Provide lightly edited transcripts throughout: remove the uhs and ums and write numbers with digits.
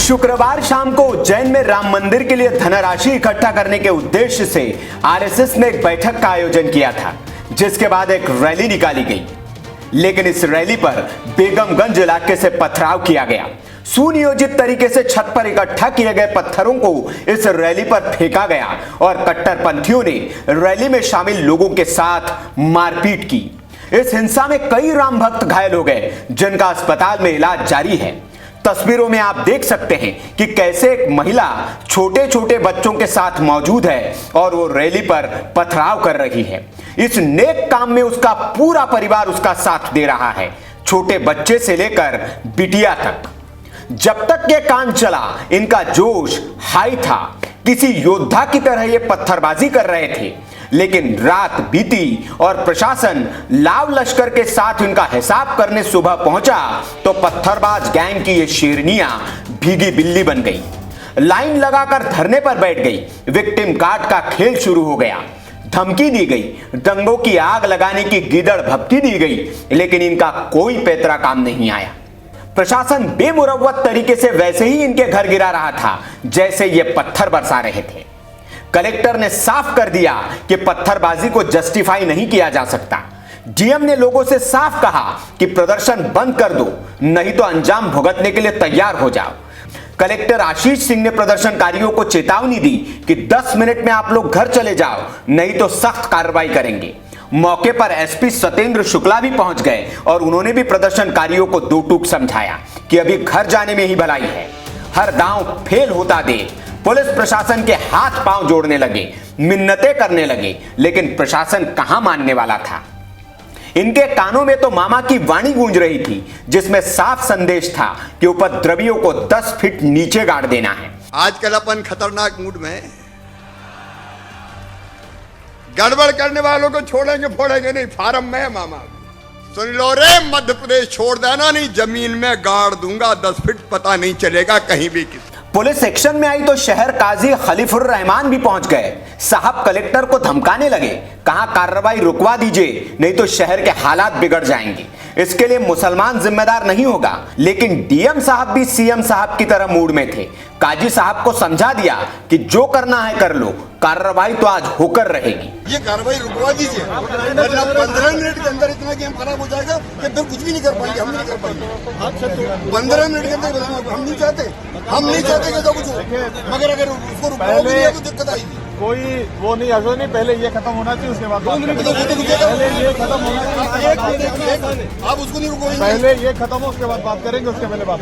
शुक्रवार शाम को उज्जैन में राम मंदिर के लिए धनराशि इकट्ठा करने के उद्देश्य से आरएसएस ने एक बैठक का आयोजन किया था, जिसके बाद एक रैली निकाली गई। लेकिन इस रैली पर बेगमगंज इलाके से पथराव किया गया। सुनियोजित तरीके से छत पर इकट्ठा किए गए पत्थरों को इस रैली पर फेंका गया और कट्टरपंथियों ने रैली में शामिल लोगों के साथ मारपीट की। इस हिंसा में कई राम भक्त घायल हो गए, जिनका अस्पताल में इलाज जारी है। तस्वीरों में आप देख सकते हैं कि कैसे एक महिला छोटे छोटे बच्चों के साथ मौजूद है और वो रैली पर पथराव कर रही है। इस नेक काम में उसका पूरा परिवार उसका साथ दे रहा है, छोटे बच्चे से लेकर बिटिया तक। जब तक ये कांड चला, इनका जोश हाई था। किसी योद्धा की तरह ये पत्थरबाजी कर रहे थे। लेकिन रात बीती और प्रशासन लाव लश्कर के साथ इनका हिसाब करने सुबह पहुंचा तो पत्थरबाज गैंग की ये शेरनियां भीगी बिल्ली बन गई। लाइन लगाकर धरने पर बैठ गई। विक्टिम कार्ड का खेल शुरू हो गया। धमकी दी गई, दंगों की आग लगाने की गीदड़ भपकी दी गई, लेकिन इनका कोई पैतरा काम नहीं आया। प्रशासन बेमुरव्वत तरीके से वैसे ही इनके घर गिरा रहा था जैसे ये पत्थर बरसा रहे थे। कलेक्टर ने साफ कर दिया कि पत्थरबाजी को जस्टिफाई नहीं किया जा सकता। डीएम ने लोगों से साफ कहा कि प्रदर्शन बंद कर दो, नहीं तो अंजाम भुगतने के लिए तैयार हो जाओ। कलेक्टर आशीष सिंह ने प्रदर्शनकारियों को चेतावनी दी कि 10 मिनट में आप लोग घर चले जाओ, नहीं तो सख्त कार्रवाई करेंगे। मौके पर एसपी सत्येंद्र शुक्ला भी पहुंच गए और उन्होंने भी प्रदर्शनकारियों को दो टूक समझाया कि अभी घर जाने में ही भलाई है। हर दांव फेल होता देख पुलिस प्रशासन के हाथ पांव जोड़ने लगे, मिन्नतें करने लगे, लेकिन प्रशासन कहां मानने वाला था। इनके कानों में तो मामा की वाणी गूंज रही थी, जिसमें साफ संदेश था कि उपद्रवियों को 10 फीट नीचे गाड़ देना है। आजकल अपन खतरनाक मूड में, गड़बड़ करने वालों को छोड़ेंगे फोड़ेंगे नहीं, फार्म में है मामा। सुन लो रे, मध्य प्रदेश छोड़ देना नहीं, जमीन में गाड़ दूंगा, 10 फीट पता नहीं चलेगा कहीं भी किसी। पुलिस एक्शन में आई तो शहर काजी खलीफुर रहमान भी पहुंच गए। साहब कलेक्टर को धमकाने लगे, कहा कार्रवाई रुकवा दीजिए, नहीं तो शहर के हालात बिगड़ जाएंगे। इसके लिए मुसलमान जिम्मेदार नहीं होगा। लेकिन डीएम साहब भी सीएम साहब की तरह मूड में थे। काजी साहब को समझा दिया कि जो करना है कर लो, कार्रवाई तो आज होकर रहेगी। ये कार्रवाई रुकवा दीजिए, वरना 15 मिनट के अंदर इतना गेम खराब हो जाएगा कि फिर कुछ भी नहीं कर पाएंगे, हम नहीं कर पाएंगे। 15 मिनट के अंदर हम नहीं चाहते कि जो कुछ हो, मगर अगर उसको रुकवा भी नहीं तो दिक्कत आएगी। कोई वो नहीं, ऐसा नहीं, पहले ये खत्म होना चाहिए, उसके बाद पहले ये खत्म होना चाहिए, आप उसको नहीं रुकोगे। पहले ये खत्म हो उसके बाद बात करेंगे, उसके पहले बात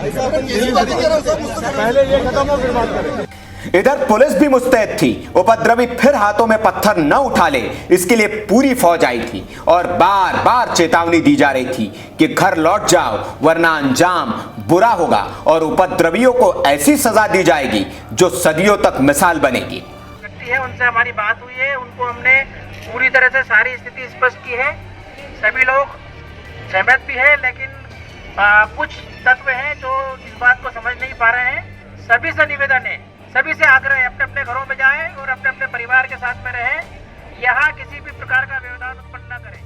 पहले ये खत्म हो फिर बात करेंगे। इधर पुलिस भी मुस्तैद थी। उपद्रवी फिर हाथों में पत्थर न उठा ले, इसके लिए पूरी फौज आई थी और बार बार चेतावनी दी जा रही थी कि घर लौट जाओ, वरना अंजाम बुरा होगा और उपद्रवियों को ऐसी सजा दी जाएगी जो सदियों तक मिसाल बनेगी। है, उनसे हमारी बात हुई है, उनको हमने पूरी तरह से सारी स्थिति स्पष्ट की है। सभी लोग सहमत भी है, लेकिन कुछ तत्व हैं जो इस बात को समझ नहीं पा रहे हैं। सभी से निवेदन है, सभी से आग्रह है, अपने अपने घरों में जाएं और अपने अपने परिवार के साथ में रहें। यहाँ किसी भी प्रकार का व्यवधान उत्पन्न न करें।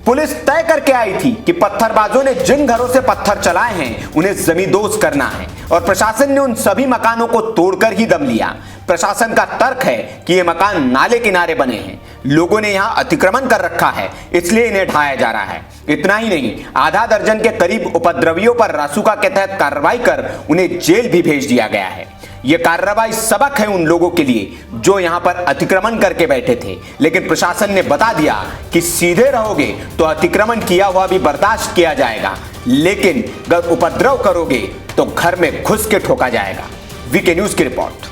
पुलिस तय करके आई थी कि पत्थरबाजों ने जिन घरों से पत्थर चलाए हैं उन्हें जमींदोज करना है और प्रशासन ने उन सभी मकानों को तोड़कर ही दम लिया। प्रशासन का तर्क है कि ये मकान नाले किनारे बने हैं, लोगों ने यहां अतिक्रमण कर रखा है, इसलिए इन्हें ढाया जा रहा है। इतना ही नहीं, आधा दर्जन के करीब उपद्रवियों पर रासुका के तहत कार्रवाई कर उन्हें जेल भी भेज दिया गया है। यह कार्रवाई सबक है उन लोगों के लिए जो यहां पर अतिक्रमण करके बैठे थे, लेकिन प्रशासन ने बता दिया कि सीधे रहोगे तो अतिक्रमण किया हुआ भी बर्दाश्त किया जाएगा, लेकिन अगर उपद्रव करोगे तो घर में घुस के ठोका जाएगा। वीके न्यूज की रिपोर्ट।